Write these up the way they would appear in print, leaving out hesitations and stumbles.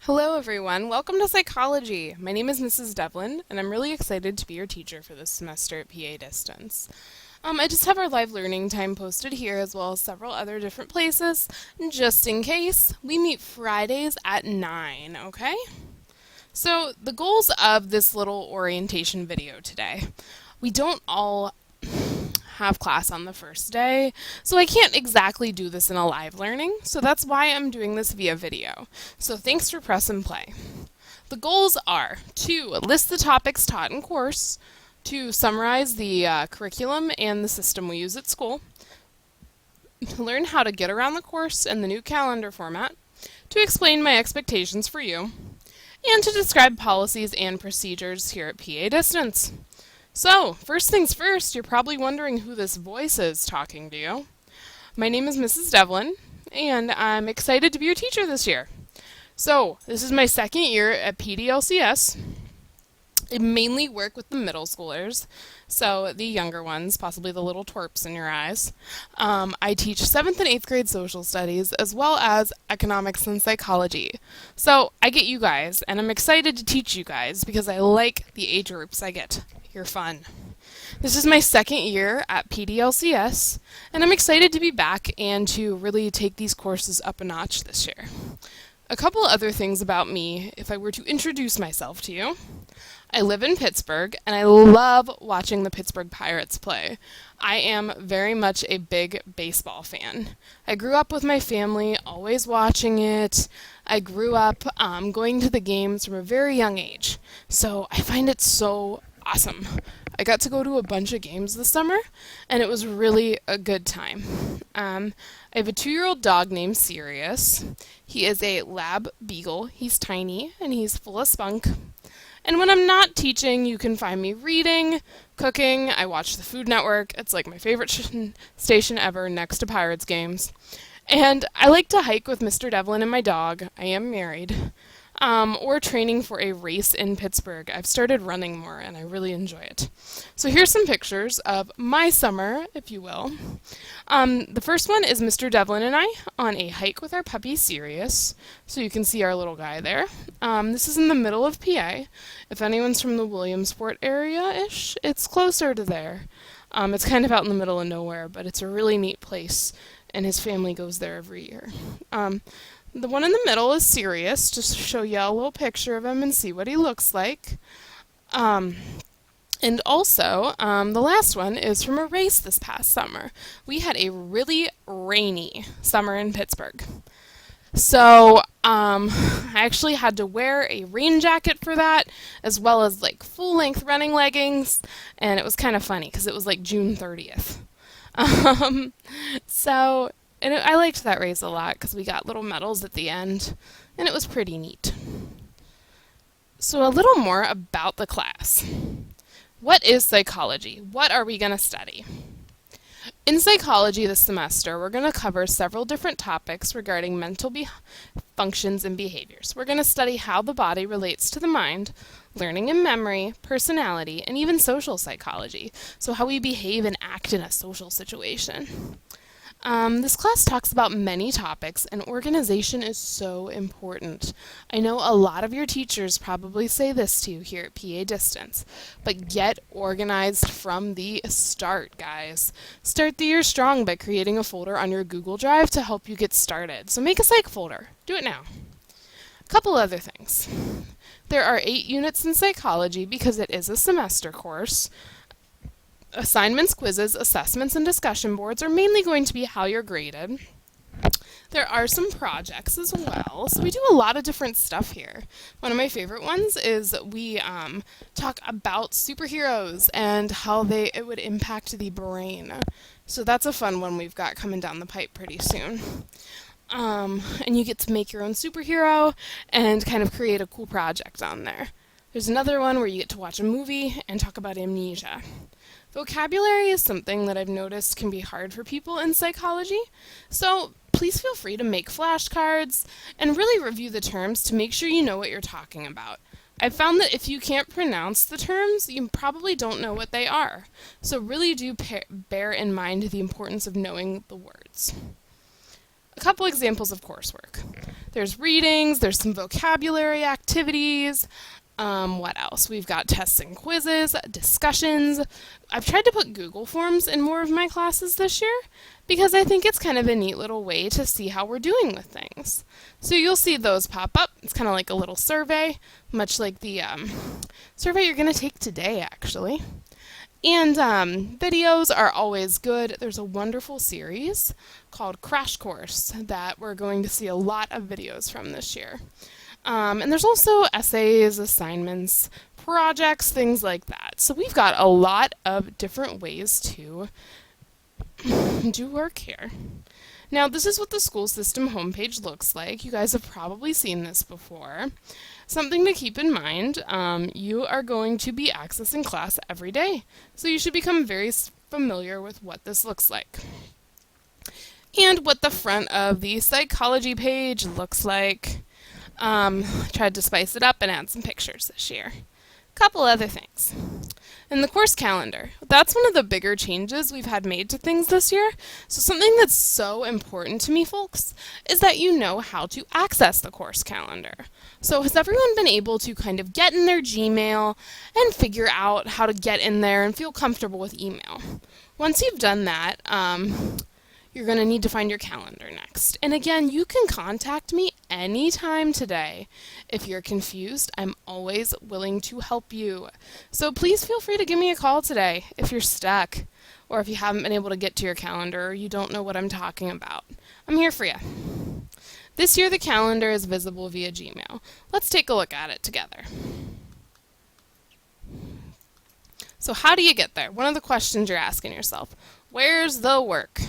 Hello everyone, welcome to Psychology. My name is Mrs. Devlin, and I'm really excited to be your teacher for this semester at PA Distance. I just have our live learning time posted here as well as several other different places, just in case. We meet Fridays at 9, okay? So the goals of this little orientation video today. We don't all have class on the first day, so I can't exactly do this in a live learning, so that's why I'm doing this via video. So thanks for press and play. The goals are to list the topics taught in course, to summarize the curriculum and the system we use at school, to learn how to get around the course and the new calendar format, to explain my expectations for you, and to describe policies and procedures here at PA Distance. So, first things first, you're probably wondering who this voice is talking to you. My name is Mrs. Devlin, and I'm excited to be your teacher this year. So, this is my second year at PDLCS. I mainly work with the middle schoolers, so the younger ones, possibly the little twerps in your eyes. I teach 7th and 8th grade social studies as well as economics and psychology. So I get you guys, and I'm excited to teach you guys because I like the age groups I get. You're fun. This is my second year at PDLCS, and I'm excited to be back and to really take these courses up a notch this year. A couple other things about me, if I were to introduce myself to you. I live in Pittsburgh, and I love watching the Pittsburgh Pirates play. I am very much a big baseball fan. I grew up with my family, always watching it. I grew up going to the games from a very young age, so I find it so awesome. I got to go to a bunch of games this summer, and it was really a good time. I have a 2-year-old dog named Sirius. He is a lab beagle. He's tiny, and he's full of spunk. And when I'm not teaching, you can find me reading, cooking. I watch the Food Network. It's like my favorite station ever, next to Pirates games. And I like to hike with Mr. Devlin and my dog. I am married. Or training for a race in Pittsburgh. I've started running more, and I really enjoy it. So here's some pictures of my summer, if you will. The first one is Mr. Devlin and I on a hike with our puppy Sirius. So you can see our little guy there. This is in the middle of PA. If anyone's from the Williamsport area-ish, it's closer to there. It's kind of out in the middle of nowhere, but it's a really neat place, and his family goes there every year. The one in the middle is Sirius, just to show you a little picture of him and see what he looks like. And also, the last one is from a race this past summer. We had a really rainy summer in Pittsburgh. So, I actually had to wear a rain jacket for that, as well as like full-length running leggings, and it was kind of funny because it was like June 30th. I liked that race a lot because we got little medals at the end, and it was pretty neat. So a little more about the class. What is psychology? What are we going to study? In psychology this semester, we're going to cover several different topics regarding mental functions and behaviors. We're going to study how the body relates to the mind, learning and memory, personality, and even social psychology, so how we behave and act in a social situation. This class talks about many topics, and organization is so important. I know a lot of your teachers probably say this to you here at PA Distance, but get organized from the start, guys. Start the year strong by creating a folder on your Google Drive to help you get started. So make a psych folder. Do it now. A couple other things. There are 8 units in psychology because it is a semester course. Assignments, quizzes, assessments, and discussion boards are mainly going to be how you're graded. There are some projects as well, so we do a lot of different stuff here. One of my favorite ones is we talk about superheroes and how it would impact the brain. So that's a fun one we've got coming down the pipe pretty soon. And you get to make your own superhero and kind of create a cool project on there. There's another one where you get to watch a movie and talk about amnesia. Vocabulary is something that I've noticed can be hard for people in psychology, so please feel free to make flashcards and really review the terms to make sure you know what you're talking about. I've found that if you can't pronounce the terms, you probably don't know what they are, so really do bear in mind the importance of knowing the words. A couple examples of coursework. There's readings, there's some vocabulary activities. What else? We've got tests and quizzes, discussions. I've tried to put Google Forms in more of my classes this year because I think it's kind of a neat little way to see how we're doing with things. So you'll see those pop up. It's kind of like a little survey, much like the survey you're going to take today, actually. And videos are always good. There's a wonderful series called Crash Course that we're going to see a lot of videos from this year. And there's also essays, assignments, projects, things like that. So we've got a lot of different ways to do work here. Now, this is what the school system homepage looks like. You guys have probably seen this before. Something to keep in mind, you are going to be accessing class every day, so you should become very familiar with what this looks like. And what the front of the psychology page looks like. Tried to spice it up and add some pictures this year. Couple other things. In the course calendar, that's one of the bigger changes we've had made to things this year. So something that's so important to me, folks, is that you know how to access the course calendar. So has everyone been able to kind of get in their Gmail and figure out how to get in there and feel comfortable with email? Once you've done that, you're going to need to find your calendar next. And again, you can contact me anytime today. If you're confused, I'm always willing to help you. So please feel free to give me a call today if you're stuck, or if you haven't been able to get to your calendar, or you don't know what I'm talking about. I'm here for you. This year the calendar is visible via Gmail. Let's take a look at it together. So how do you get there? One of the questions you're asking yourself. Where's the work?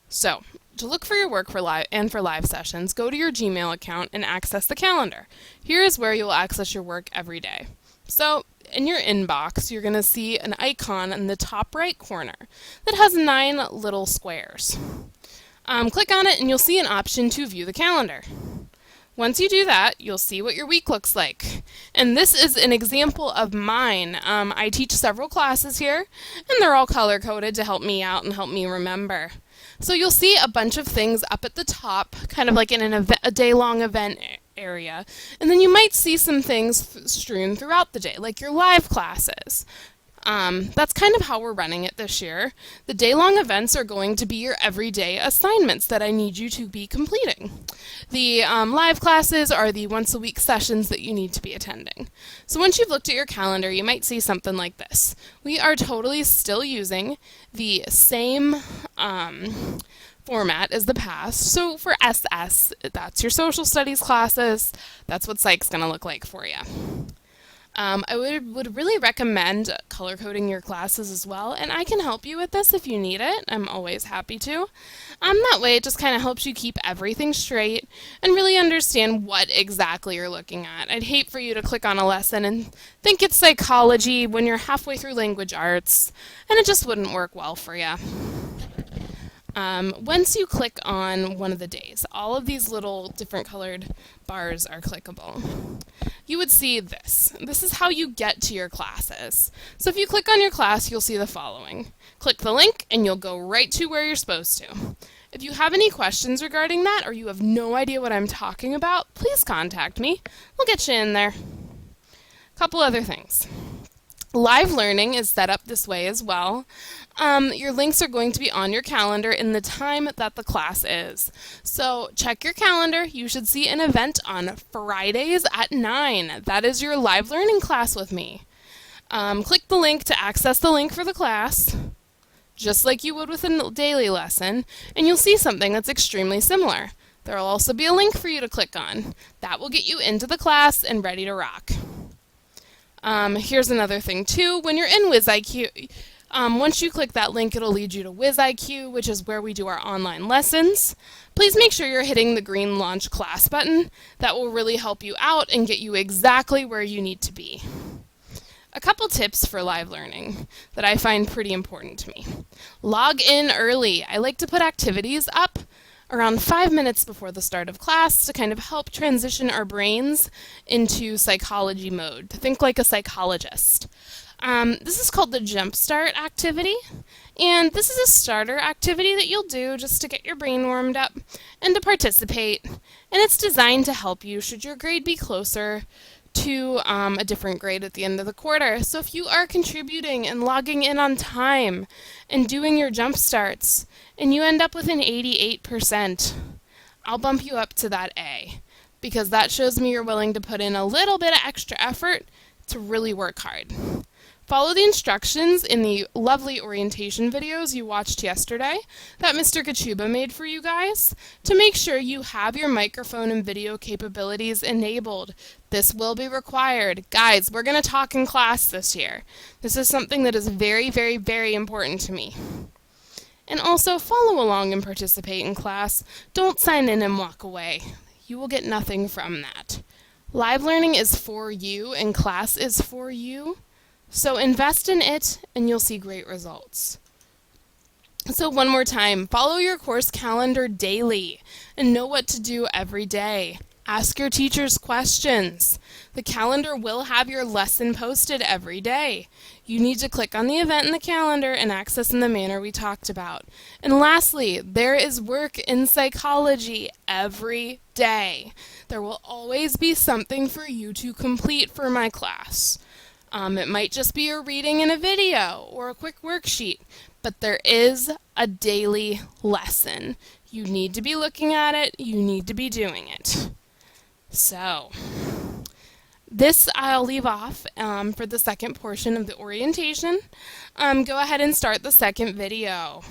So, to look for your work for live sessions, go to your Gmail account and access the calendar. Here is where you'll access your work every day. So, in your inbox, you're going to see an icon in the top right corner that has 9 little squares. Click on it and you'll see an option to view the calendar. Once you do that, you'll see what your week looks like. And this is an example of mine. I teach several classes here, and they're all color-coded to help me out and help me remember. So you'll see a bunch of things up at the top, kind of like in a day-long event area. And then you might see some things strewn throughout the day, like your live classes. That's kind of how we're running it this year. The day-long events are going to be your everyday assignments that I need you to be completing. The live classes are the once-a-week sessions that you need to be attending. So once you've looked at your calendar, you might see something like this. We are totally still using the same format as the past. So for SS, that's your social studies classes. That's what Psych's going to look like for you. I would really recommend color coding your classes as well, and I can help you with this if you need it. I'm always happy to. That way it just kind of helps you keep everything straight and really understand what exactly you're looking at. I'd hate for you to click on a lesson and think it's psychology when you're halfway through language arts, and it just wouldn't work well for you. Once you click on one of the days, all of these little different colored bars are clickable. You would see this. This is how you get to your classes. So if you click on your class, you'll see the following. Click the link and you'll go right to where you're supposed to. If you have any questions regarding that or you have no idea what I'm talking about, please contact me. We'll get you in there. Couple other things. Live learning is set up this way as well. Your links are going to be on your calendar in the time that the class is. So check your calendar. You should see an event on Fridays at 9. That is your live learning class with me. Click the link to access the link for the class, just like you would with a daily lesson, and you'll see something that's extremely similar. There will also be a link for you to click on. That will get you into the class and ready to rock. Here's another thing too. When you're in WizIQ, once you click that link, it'll lead you to WizIQ, which is where we do our online lessons. Please make sure you're hitting the green Launch Class button. That will really help you out and get you exactly where you need to be. A couple tips for live learning that I find pretty important to me. Log in early. I like to put activities up around 5 minutes before the start of class to kind of help transition our brains into psychology mode, to think like a psychologist. This is called the Jumpstart activity, And this is a starter activity that you'll do just to get your brain warmed up and to participate. And it's designed to help you should your grade be closer to a different grade at the end of the quarter. So if you are contributing and logging in on time and doing your jump starts and you end up with an 88%, I'll bump you up to that A, because that shows me you're willing to put in a little bit of extra effort to really work hard. Follow the instructions in the lovely orientation videos you watched yesterday that Mr. Kachuba made for you guys to make sure you have your microphone and video capabilities enabled. This will be required. Guys, we're going to talk in class this year. This is something that is very, very, very important to me. And also follow along and participate in class. Don't sign in and walk away. You will get nothing from that. Live learning is for you and class is for you. So invest in it and you'll see great results. So one more time, follow your course calendar daily and know what to do every day. Ask your teachers questions. The calendar will have your lesson posted every day. You need to click on the event in the calendar and access in the manner we talked about. And lastly, there is work in psychology every day. There will always be something for you to complete for my class. It might just be a reading in a video or a quick worksheet, but there is a daily lesson. You need to be looking at it, you need to be doing it. So, this I'll leave off for the second portion of the orientation. Go ahead and start the second video.